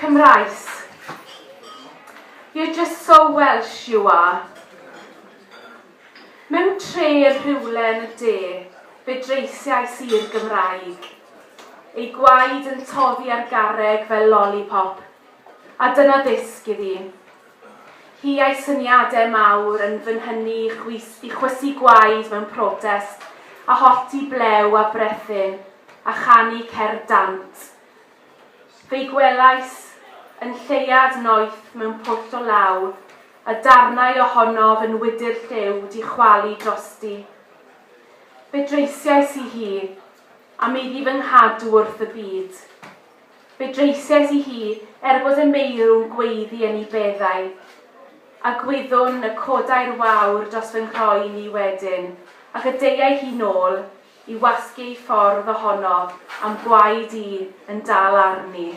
Cymraes. You're just so Welsh, you are. Mewn tre rhywle yn y de, fe dreisiais i'r Gymraeg. Ei gwaed yn toddi ar garreg fel lollipop, a dyna ddisg iddi. Hi a'i syniadau mawr yn fy nhynnu i chwysu gwaed mewn protest, a hoti blew a brethyn, a chanu cer dant. Fe'i gwelais yn lleiad noeth mewn pwll o law, a darnau ohonof yn wydyr llew di chwalu drosti. Fe dreisiais i hi, a meiddi fy nghadw wrth y byd. Fe dreisiais i hi bod y meirw'n gweiddi yn ei beddau, a gwyddwn y codau'r wawr dros fy nghroen i wedyn, ac y deiau hi nôl i wasgu ffordd ohono am gwaed i yn dal arni.